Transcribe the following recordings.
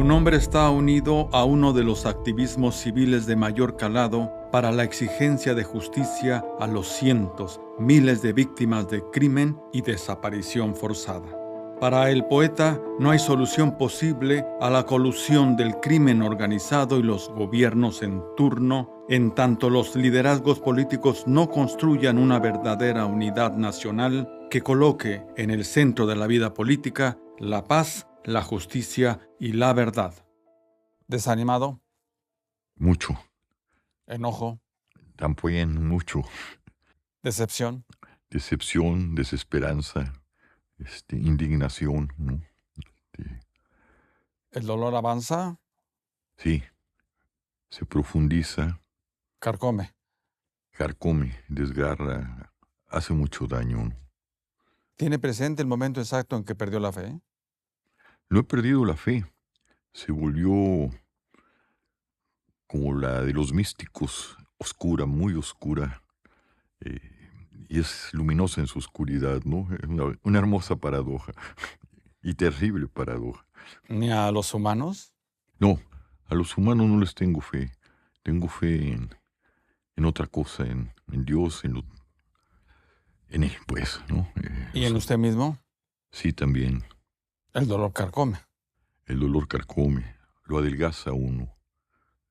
nombre está unido a uno de los activismos civiles de mayor calado para la exigencia de justicia a los cientos, miles de víctimas de crimen y desaparición forzada. Para el poeta, no hay solución posible a la colusión del crimen organizado y los gobiernos en turno, en tanto los liderazgos políticos no construyan una verdadera unidad nacional que coloque en el centro de la vida política la paz, la justicia y la verdad. ¿Desanimado? Mucho. ¿Enojo? También mucho. ¿Decepción? Decepción, desesperanza, indignación, ¿no? ¿El dolor avanza? Sí, se profundiza, Carcome. carcome, desgarra, hace mucho daño, ¿no? ¿Tiene presente el momento exacto en que perdió la fe? No he perdido la fe. Se volvió como la de los místicos, oscura, muy oscura, eh, y es luminosa en su oscuridad, ¿no? Es una hermosa paradoja y terrible paradoja. ¿Ni a los humanos? No, a los humanos no les tengo fe. Tengo fe en otra cosa, en Dios, en Él, pues, ¿no? ¿Y en usted mismo? Sí, también. El dolor carcome. El dolor carcome, lo adelgaza a uno.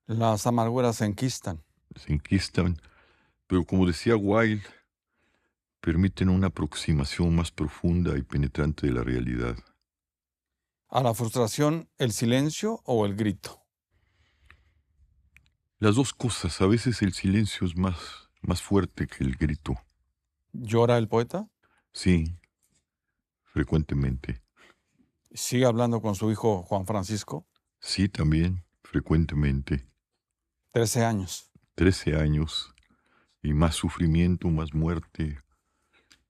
Las amarguras se enquistan. Se enquistan, pero como decía Wilde, permiten una aproximación más profunda y penetrante de la realidad. ¿A la frustración el silencio o el grito? Las dos cosas, a veces el silencio es más fuerte que el grito. ¿Llora el poeta? Sí, frecuentemente. ¿Sigue hablando con su hijo Juan Francisco? Sí, también, frecuentemente. 13 años. 13 años y más sufrimiento, más muerte,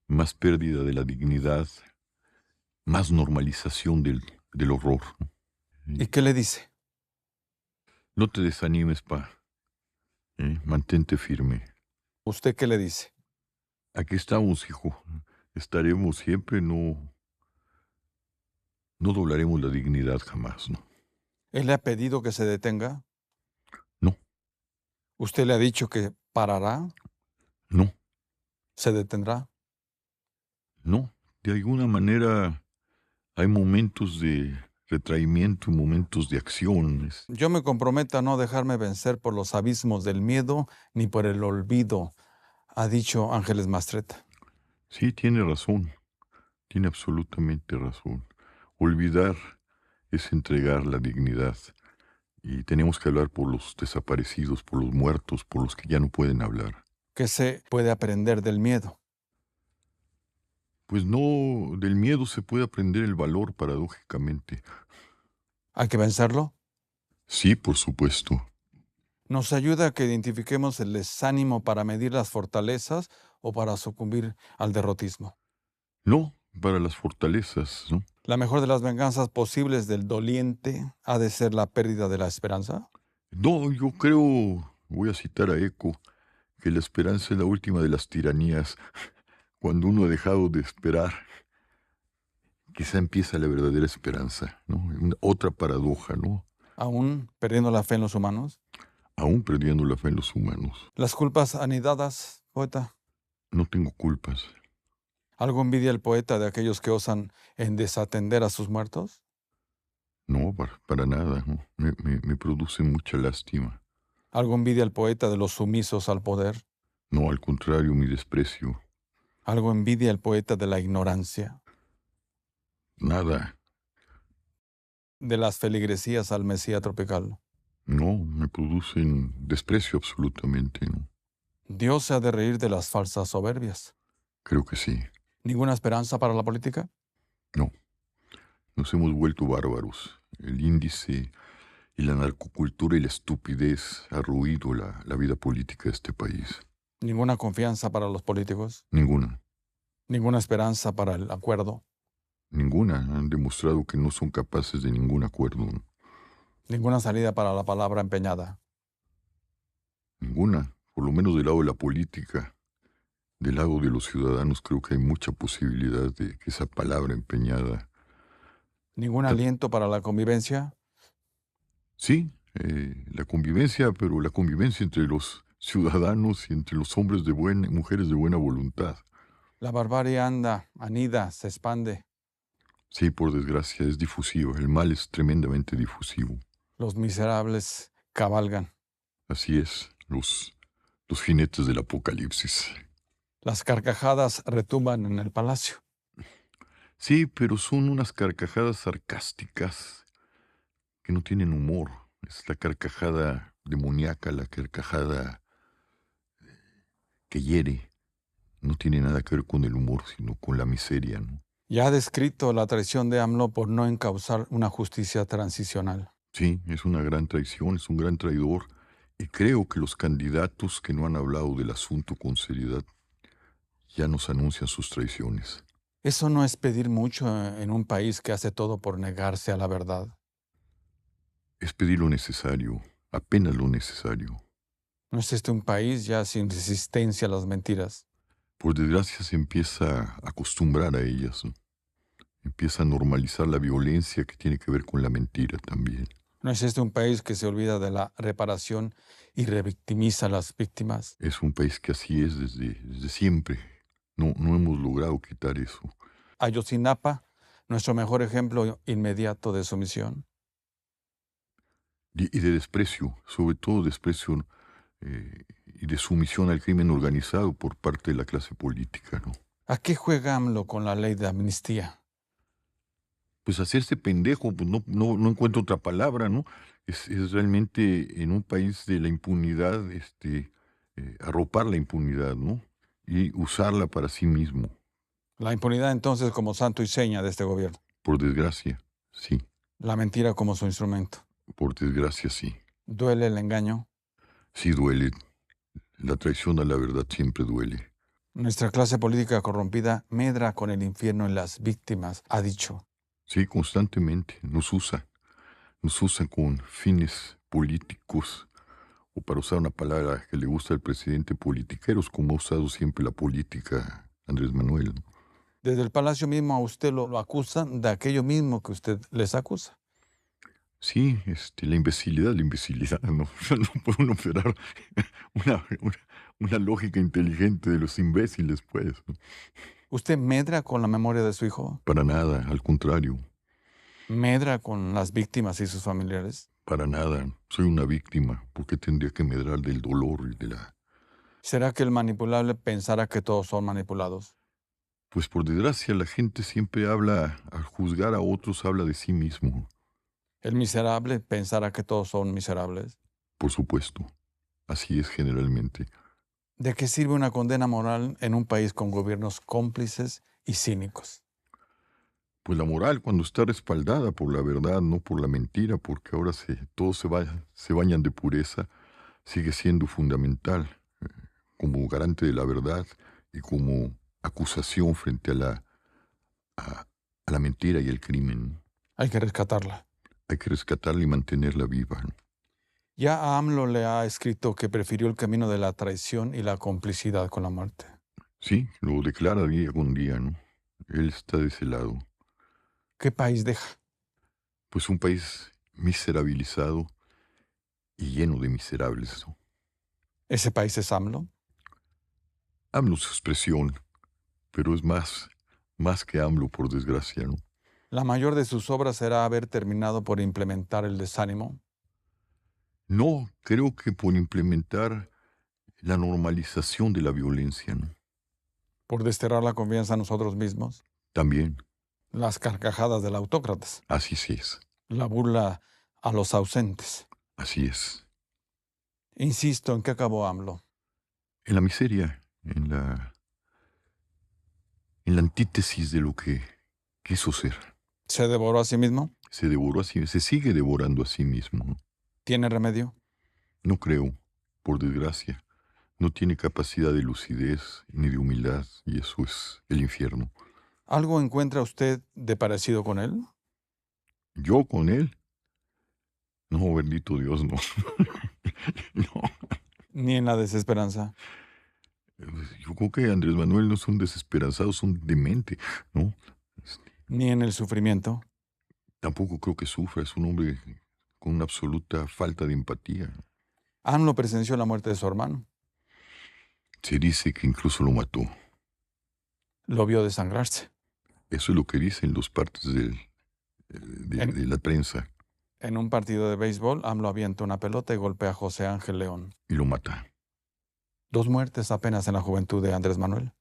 más pérdida de la dignidad, más normalización del horror. ¿Y qué le dice? No te desanimes, pa. Mantente firme. ¿Usted qué le dice? Aquí estamos, hijo. Estaremos siempre, no doblaremos la dignidad jamás, ¿no? ¿Él le ha pedido que se detenga? No, ¿Usted le ha dicho que parará? no, ¿Se detendrá? no. De alguna manera hay momentos de retraimiento y momentos de acción. Yo me comprometo a no dejarme vencer por los abismos del miedo ni por el olvido, ha dicho Ángeles Mastretta. Sí, tiene razón. Tiene absolutamente razón. Olvidar es entregar la dignidad. Y tenemos que hablar por los desaparecidos, por los muertos, por los que ya no pueden hablar. ¿Qué se puede aprender del miedo? Pues no, del miedo se puede aprender el valor, paradójicamente. ¿Hay que vencerlo? Sí, por supuesto. ¿Nos ayuda a que identifiquemos el desánimo para medir las fortalezas o para sucumbir al derrotismo? No, para las fortalezas, ¿no? ¿La mejor de las venganzas posibles del doliente ha de ser la pérdida de la esperanza? No, yo creo, voy a citar a Eco, que la esperanza es la última de las tiranías. Cuando uno ha dejado de esperar, quizá empieza la verdadera esperanza, ¿no? Otra paradoja, ¿no? ¿Aún perdiendo la fe en los humanos? Aún perdiendo la fe en los humanos. ¿Las culpas anidadas, poeta? No tengo culpas. ¿Algo envidia el poeta de aquellos que osan en desatender a sus muertos? No, para nada, ¿no? Me produce mucha lástima. ¿Algo envidia el poeta de los sumisos al poder? No, al contrario, mi desprecio. ¿Algo envidia el poeta de la ignorancia? Nada. ¿De las feligresías al Mesía tropical? No, me producen desprecio absolutamente, ¿no? ¿Dios se ha de reír de las falsas soberbias? Creo que sí. ¿Ninguna esperanza para la política? No, nos hemos vuelto bárbaros. El índice y la narcocultura y la estupidez ha ruido la vida política de este país. ¿Ninguna confianza para los políticos? Ninguna. ¿Ninguna esperanza para el acuerdo? Ninguna. Han demostrado que no son capaces de ningún acuerdo. ¿Ninguna salida para la palabra empeñada? Ninguna. Por lo menos del lado de la política. Del lado de los ciudadanos creo que hay mucha posibilidad de que esa palabra empeñada... ¿Ningún aliento para la convivencia? Sí, la convivencia, pero la convivencia entre los ciudadanos y entre los hombres de buena, mujeres de buena voluntad. La barbarie anda, anida, se expande. Sí, por desgracia, es difusivo. El mal es tremendamente difusivo. Los miserables cabalgan. Así es, los jinetes del apocalipsis. Las carcajadas retumban en el palacio. Sí, pero son unas carcajadas sarcásticas que no tienen humor. Es la carcajada demoníaca, la carcajada que hiere. No tiene nada que ver con el humor, sino con la miseria, ¿no? Ya ha descrito la traición de AMLO por no encauzar una justicia transicional. Sí, es una gran traición, es un gran traidor. Y creo que los candidatos que no han hablado del asunto con seriedad ya nos anuncian sus traiciones. Eso no es pedir mucho en un país que hace todo por negarse a la verdad. Es pedir lo necesario, apenas lo necesario. ¿No es este un país ya sin resistencia a las mentiras? Por desgracia se empieza a acostumbrar a ellas, ¿no? Empieza a normalizar la violencia que tiene que ver con la mentira también. ¿No es este un país que se olvida de la reparación y revictimiza a las víctimas? Es un país que así es desde siempre. No hemos logrado quitar eso. Ayotzinapa, nuestro mejor ejemplo inmediato de sumisión. Y de desprecio, sobre todo desprecio y de sumisión al crimen organizado por parte de la clase política, ¿no? ¿A qué juega AMLO con la ley de amnistía? Pues hacerse pendejo, pues no encuentro otra palabra, ¿no? Es realmente en un país de la impunidad, arropar la impunidad, ¿no? Y usarla para sí mismo, La impunidad entonces como santo y seña de este gobierno. por desgracia, sí, La mentira como su instrumento. por desgracia, sí. ¿Duele el engaño? Sí duele, la traición a la verdad siempre duele. Nuestra clase política corrompida medra con el infierno en las víctimas, ha dicho. Sí, constantemente nos usa con fines políticos, o para usar una palabra que le gusta al presidente, politiqueros, como ha usado siempre la política Andrés Manuel, ¿no? Desde el palacio mismo a usted lo acusan de aquello mismo que usted les acusa. Sí, la imbecilidad, ¿no? No puede uno operar una, una, una lógica inteligente de los imbéciles, pues, ¿no? ¿Usted medra con la memoria de su hijo? Para nada, al contrario, ¿Medra con las víctimas y sus familiares? para nada. Soy una víctima, ¿por qué tendría que medrar del dolor y de la... ¿Será que el manipulable pensará que todos son manipulados? Pues por desgracia la gente siempre habla, al juzgar a otros, habla de sí mismo, ¿El miserable pensará que todos son miserables? por supuesto. Así es generalmente. ¿De qué sirve una condena moral en un país con gobiernos cómplices y cínicos? Pues la moral, cuando está respaldada por la verdad, no por la mentira, porque ahora todos se bañan de pureza, sigue siendo fundamental como garante de la verdad y como acusación frente a, a la mentira y el crimen. Hay que rescatarla. Hay que rescatarla y mantenerla viva, ¿no? Ya a AMLO le ha escrito que prefirió el camino de la traición y la complicidad con la muerte. Sí, lo declara día con día, ¿no? Él está de ese lado. ¿Qué país deja? Pues un país miserabilizado y lleno de miserables, ¿no? ¿Ese país es AMLO? AMLO su expresión, pero es más que AMLO, por desgracia, ¿no? La mayor de sus obras será haber terminado por implementar el desánimo. No, creo que por implementar la normalización de la violencia, ¿no? Por desterrar la confianza en nosotros mismos. También, Las carcajadas del autócratas. así sí es, La burla a los ausentes. así es. Insisto en que acabó AMLO. En la miseria, en la antítesis de lo que quiso ser. ¿Se devoró a sí mismo? Se devoró así, se sigue devorando a sí mismo, ¿no? ¿Tiene remedio? No creo, por desgracia. No tiene capacidad de lucidez ni de humildad, y eso es el infierno. ¿Algo encuentra usted de parecido con él? ¿Yo con él? No, bendito Dios, no. No. Ni en la desesperanza. Yo creo que Andrés Manuel no es un desesperanzado, es un demente, ¿no? Ni en el sufrimiento. Tampoco creo que sufra, es un hombre con una absoluta falta de empatía. AMLO presenció la muerte de su hermano. Se dice que incluso lo mató. Lo vio desangrarse. Eso es lo que dicen los partes de la prensa. En un partido de béisbol, AMLO avienta una pelota y golpea a José Ángel León. Y lo mata. 2 muertes apenas en la juventud de Andrés Manuel.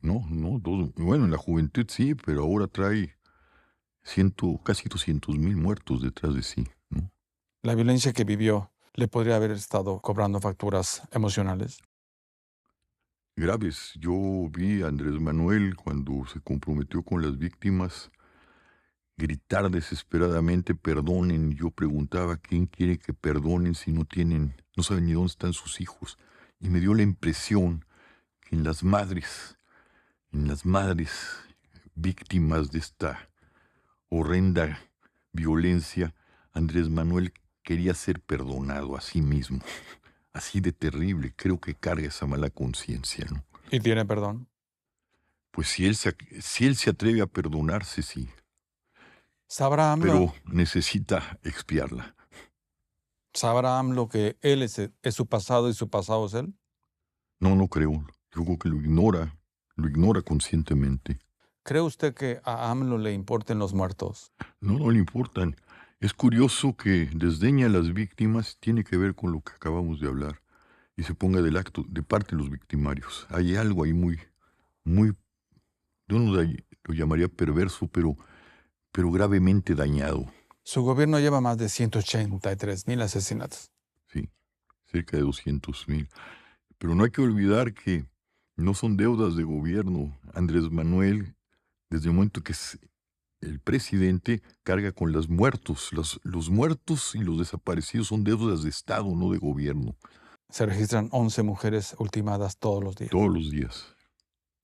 No, bueno, en la juventud sí, pero ahora trae casi 200,000 muertos detrás de sí, ¿no? La violencia que vivió le podría haber estado cobrando facturas emocionales. Graves. Yo vi a Andrés Manuel cuando se comprometió con las víctimas gritar desesperadamente, perdonen. Yo preguntaba, ¿quién quiere que perdonen si no saben ni dónde están sus hijos? Y me dio la impresión que en las madres víctimas de esta horrenda violencia, Andrés Manuel quería ser perdonado a sí mismo. Así de terrible, creo que carga esa mala conciencia, ¿no? ¿Y tiene perdón? Pues si él se atreve a perdonarse, sí, ¿Sabrá AMLO, pero necesita expiarla. que él es su pasado y su pasado es él? No creo. Yo creo que lo ignora conscientemente. ¿Cree usted que a AMLO le importen los muertos? No le importan. Es curioso que desdeña a las víctimas, tiene que ver con lo que acabamos de hablar, y se ponga de parte de los victimarios. Hay algo ahí muy, yo no lo llamaría perverso, pero gravemente dañado. Su gobierno lleva más de 183,000 asesinatos. Sí, cerca de 200,000. Pero no hay que olvidar que no son deudas de gobierno. Andrés Manuel, desde el momento que es el presidente, carga con los muertos. Los muertos y los desaparecidos son deudas de Estado, no de gobierno. Se registran 11 mujeres ultimadas todos los días. Todos los días.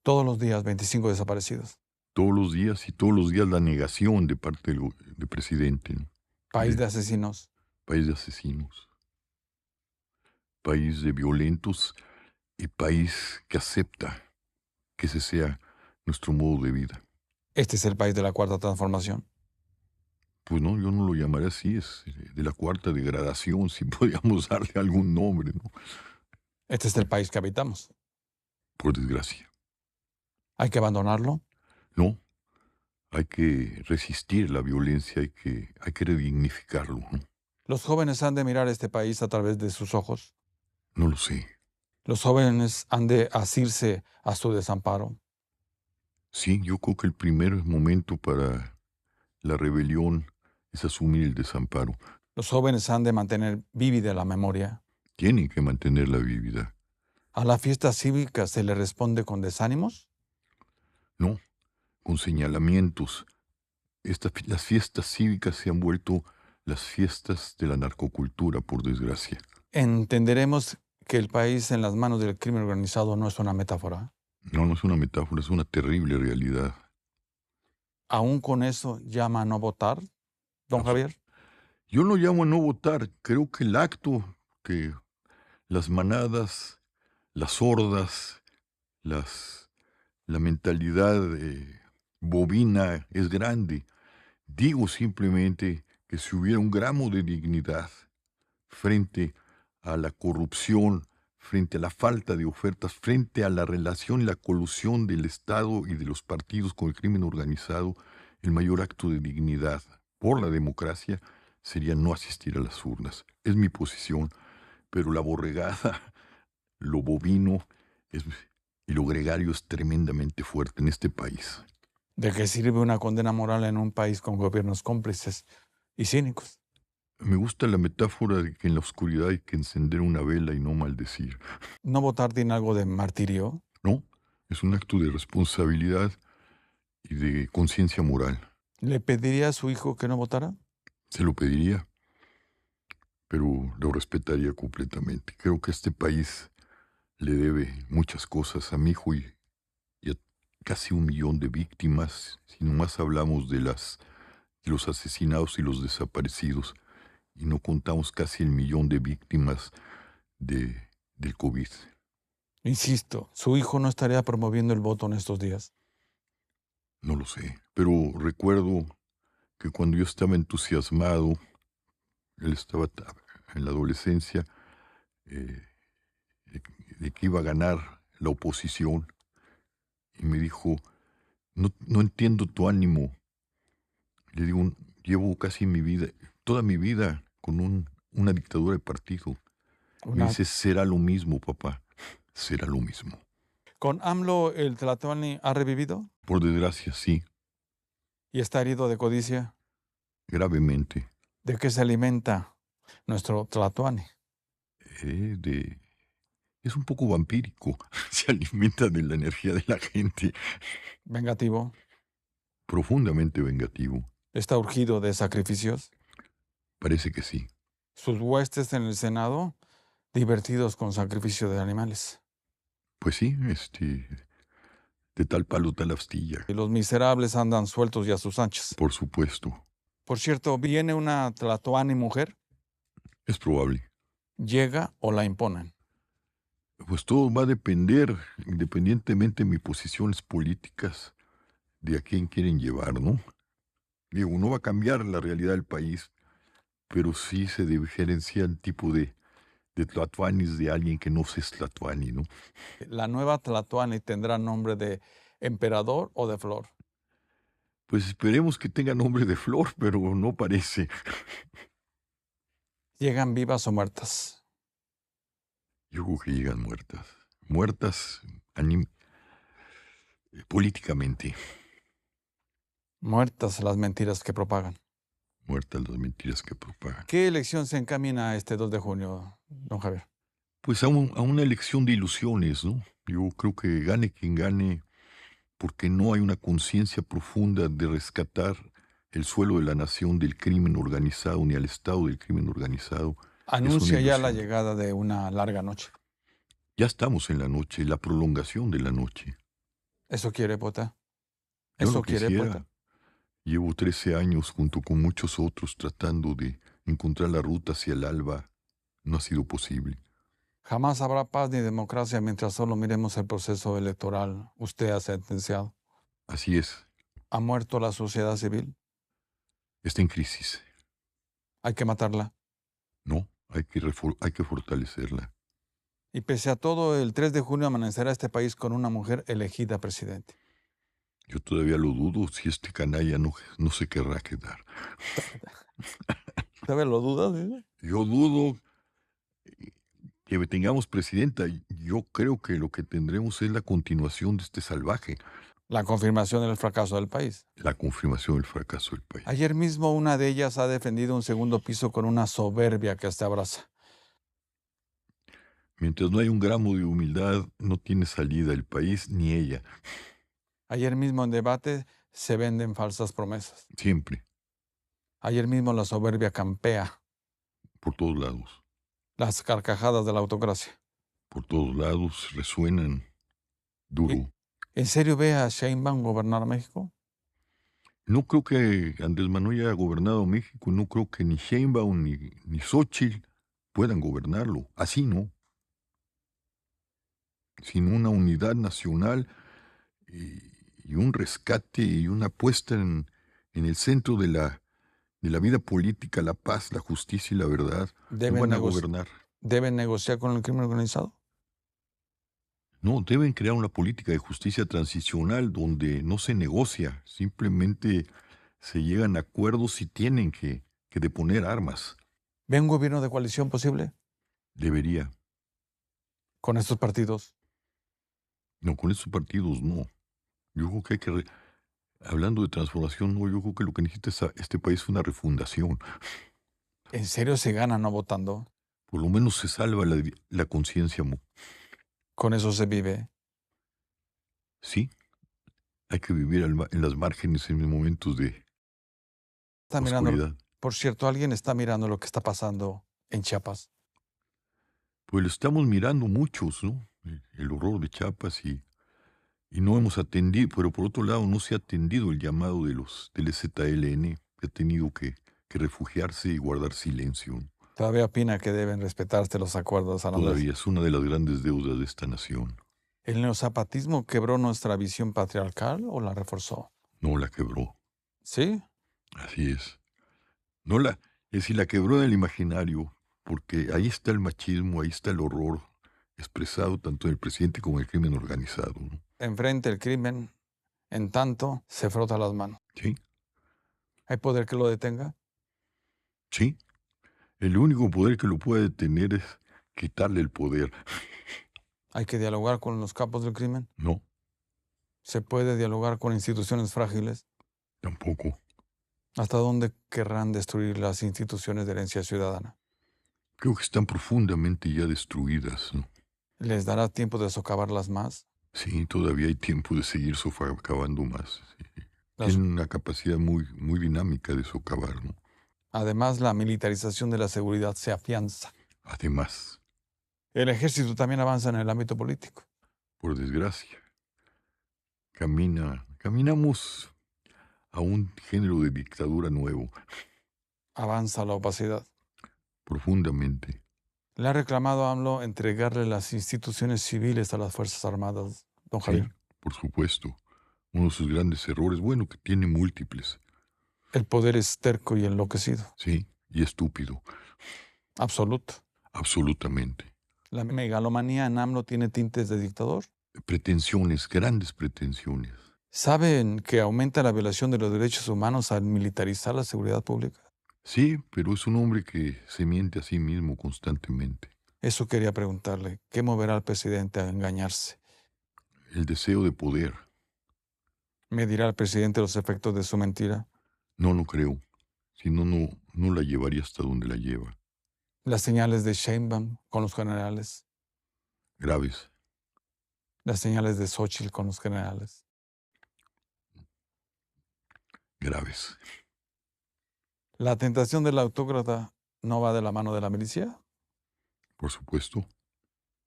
Todos los días, 25 desaparecidos. Todos los días y todos los días la negación de parte del presidente, ¿no? País de asesinos. País de asesinos. País de violentos y país que acepta que ese sea nuestro modo de vida. Este es el país de la cuarta transformación. Pues no, yo no lo llamaré así, es de la cuarta degradación, si podíamos darle algún nombre, ¿no? Este es el país que habitamos. Por desgracia. ¿Hay que abandonarlo? No, hay que resistir la violencia, hay que redignificarlo, ¿no? ¿Los jóvenes han de mirar este país a través de sus ojos? No lo sé. ¿Los jóvenes han de asirse a su desamparo? Sí, yo creo que el primer momento para la rebelión es asumir el desamparo. ¿Los jóvenes han de mantener vívida la memoria? Tienen que mantenerla vívida. ¿A la fiesta cívica se le responde con desánimos? No, con señalamientos. Las fiestas cívicas se han vuelto las fiestas de la narcocultura, por desgracia. ¿Entenderemos que el país en las manos del crimen organizado no es una metáfora? No es una metáfora, es una terrible realidad. ¿Aún con eso llama a no votar, don Javier? Yo no llamo a no votar. Creo que el acto que las manadas, las hordas, la mentalidad bovina es grande. Digo simplemente que si hubiera un gramo de dignidad frente a la corrupción, frente a la falta de ofertas, frente a la relación y la colusión del Estado y de los partidos con el crimen organizado, el mayor acto de dignidad por la democracia sería no asistir a las urnas. Es mi posición, pero la borregada, lo bovino y lo gregario es tremendamente fuerte en este país. ¿De qué sirve una condena moral en un país con gobiernos cómplices y cínicos? Me gusta la metáfora de que en la oscuridad hay que encender una vela y no maldecir. ¿No votar tiene algo de martirio? No, es un acto de responsabilidad y de conciencia moral. ¿Le pediría a su hijo que no votara? Se lo pediría, pero lo respetaría completamente. Creo que este país le debe muchas cosas a mi hijo y a casi 1,000,000 de víctimas, si nomás hablamos de los asesinados y los desaparecidos, y no contamos casi 1,000,000 de víctimas del COVID. Insisto, ¿su hijo no estaría promoviendo el voto en estos días? No lo sé, pero recuerdo que cuando yo estaba entusiasmado Él estaba en la adolescencia, eh, de, de que iba a ganar la oposición, y me dijo, no entiendo tu ánimo. Le digo, llevo casi mi vida, toda mi vida con una dictadura de partido. Me Una, dice, será lo mismo, papá, será lo mismo. ¿Con AMLO el Tlatoani ha revivido Por desgracia, sí, y está herido de codicia? gravemente. ¿De qué se alimenta nuestro Tlatoani? De, es un poco vampírico, se alimenta de la energía de la gente, Vengativo. profundamente vengativo. ¿Está urgido de sacrificios? Parece que sí. Sus huestes en el Senado, divertidos con sacrificio de animales. Pues sí, de tal palo, tal astilla, Y los miserables andan sueltos y a sus anchas. por supuesto. Por cierto, ¿viene una Tlatoani mujer? Es probable. ¿Llega o la imponen? Pues todo va a depender, independientemente de mis posiciones políticas, de a quién quieren llevar, ¿no? Digo, no va a cambiar la realidad del país, pero sí se diferencia el tipo de tlatoanis de alguien que no es tlatoani, ¿no? ¿La nueva Tlatoani tendrá nombre de emperador o de flor? Pues esperemos que tenga nombre de flor, pero no parece. ¿Llegan vivas o muertas? Yo creo que llegan muertas. Muertas políticamente. Muertas las mentiras que propagan. Muertas las mentiras que propagan. ¿Qué elección se encamina este 2 de junio, don Javier? Pues a una elección de ilusiones, ¿no? Yo creo que gane quien gane, porque no hay una conciencia profunda de rescatar el suelo de la nación del crimen organizado, ni al Estado del crimen organizado. Es una Anuncia ya la ilusión. llegada de una larga noche. Ya estamos en la noche, la prolongación de la noche. ¿Eso quiere, Pota? Yo ¿Eso lo quiere, quisiera. Pota? Llevo 13 años junto con muchos otros tratando de encontrar la ruta hacia el alba. No ha sido posible. Jamás habrá paz ni democracia mientras solo miremos el proceso electoral. Usted ha sentenciado. Así es. ¿Ha muerto la sociedad civil? Está en crisis. Hay que matarla. No, hay que fortalecerla. Y pese a todo, el 3 de junio amanecerá este país con una mujer elegida presidente. Yo todavía lo dudo si este canalla no se querrá quedar. ¿Sabe lo dudas? Dice? Yo dudo que tengamos presidenta. Yo creo que lo que tendremos es la continuación de este salvaje, La confirmación del fracaso del país. la confirmación del fracaso del país. Ayer mismo una de ellas ha defendido un segundo piso con una soberbia que hasta abraza. Mientras no hay un gramo de humildad, no tiene salida el país ni ella. Ayer mismo en debate se venden falsas promesas. Siempre, Ayer mismo la soberbia campea por todos lados. las carcajadas de la autocracia. Por todos lados resuenan duro. ¿En serio ve a Sheinbaum gobernar México? No creo que Andrés Manuel haya gobernado México, no creo que ni Sheinbaum ni Xóchitl puedan gobernarlo. Así no. Sin una unidad nacional y un rescate y una puesta en el centro de la vida política, la paz, la justicia y la verdad, no ¿Deben, van a nego- gobernar. ¿Deben negociar con el crimen organizado? No, deben crear una política de justicia transicional donde no se negocia, simplemente se llegan a acuerdos y tienen que deponer armas. ¿Ve un gobierno de coalición posible Debería. con estos partidos? No, con estos partidos no. Yo creo que hay que, hablando de transformación, no, yo creo que lo que necesita este país es una refundación. ¿En serio se gana no votando? Por lo menos se salva la conciencia. Con eso se vive. Sí, hay que vivir en las márgenes en momentos de Está mirando, oscuridad. por cierto, alguien está mirando lo que está pasando en Chiapas. Pues lo estamos mirando muchos, ¿no? El horror de Chiapas y no hemos atendido, pero por otro lado no se ha atendido el llamado del EZLN, que ha tenido que refugiarse y guardar silencio. Todavía opina que deben respetarse los acuerdos, Andrés. Todavía es una de las grandes deudas de esta nación. ¿El neozapatismo quebró nuestra visión patriarcal o la reforzó? No la quebró. ¿Sí? Así es. No la, Es decir, la quebró en el imaginario, porque ahí está el machismo, ahí está el horror expresado tanto en el presidente como en el crimen organizado, ¿no? Enfrente el crimen, en tanto se frota las manos. Sí, ¿Hay poder que lo detenga? sí. El único poder que lo puede detener es quitarle el poder. ¿Hay que dialogar con los capos del crimen? No, ¿Se puede dialogar con instituciones frágiles? tampoco. ¿Hasta dónde querrán destruir las instituciones de herencia ciudadana? Creo que están profundamente ya destruidas, ¿no? ¿Les dará tiempo de socavarlas más? Sí, todavía hay tiempo de seguir sofocavando más. Sí. Las- Tienen una capacidad muy, muy dinámica de socavar, ¿no? Además, la militarización de la seguridad se afianza. Además, El ejército también avanza en el ámbito político. por desgracia, caminamos a un género de dictadura nuevo, Avanza la opacidad. profundamente. Le ha reclamado a AMLO entregarle las instituciones civiles a las Fuerzas Armadas, don Sí, Javier. por supuesto. Uno de sus grandes errores, bueno, que tiene múltiples, El poder es terco y enloquecido. sí, y estúpido, Absoluto. absolutamente. La megalomanía en AMLO tiene tintes de dictador. Pretensiones, grandes pretensiones. ¿Saben que aumenta la violación de los derechos humanos al militarizar la seguridad pública? Sí, pero es un hombre que se miente a sí mismo constantemente. Eso quería preguntarle. ¿Qué moverá al presidente a engañarse? El deseo de poder, ¿Medirá al presidente los efectos de su mentira? no lo creo. Si no, no la llevaría hasta donde la lleva. Las señales de Sheinbaum con los generales. Graves, Las señales de Xóchitl con los generales. graves. ¿La tentación del autócrata no va de la mano de la milicia? Por supuesto,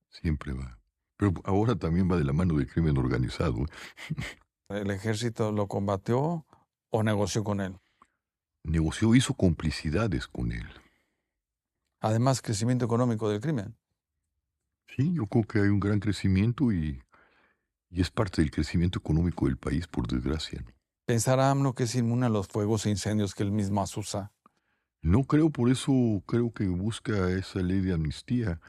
siempre va. Pero ahora también va de la mano del crimen organizado. ¿El ejército lo combatió o negoció con él? Negoció, hizo complicidades con él. Además, crecimiento económico del crimen. Sí, yo creo que hay un gran crecimiento y es parte del crecimiento económico del país, por desgracia, ¿no? ¿Pensará AMLO que es inmune a los fuegos e incendios que él mismo asusa? No creo, por eso creo que busca esa ley de amnistía.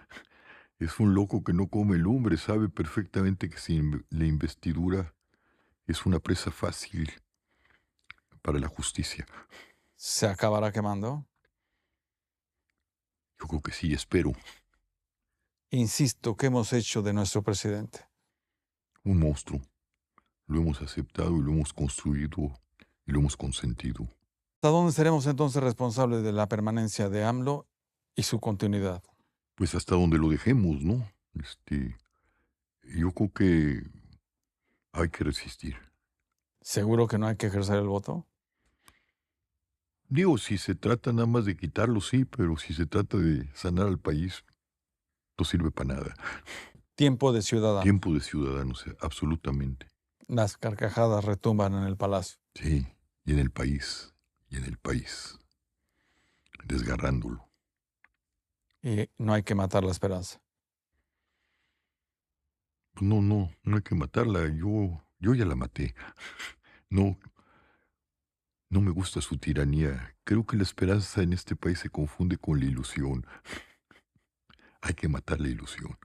Es un loco que no come lumbre, sabe perfectamente que sin la investidura es una presa fácil para la justicia. ¿Se acabará quemando? Yo creo que sí, espero. Insisto, ¿qué hemos hecho de nuestro presidente? Un monstruo. Lo hemos aceptado y lo hemos construido y lo hemos consentido. ¿Hasta dónde seremos entonces responsables de la permanencia de AMLO y su continuidad? Pues hasta donde lo dejemos, ¿no? Yo creo que hay que resistir. ¿Seguro que no hay que ejercer el voto? Digo, si se trata nada más de quitarlo, sí, pero si se trata de sanar al país, no sirve para nada. Tiempo de ciudadano. Tiempo de ciudadanos, absolutamente. Las carcajadas retumban en el palacio. Sí, y en el país, desgarrándolo. Y no hay que matar la esperanza. Pues no hay que matarla. Yo ya la maté. No, no me gusta su tiranía. Creo que la esperanza en este país se confunde con la ilusión. Hay que matar la ilusión.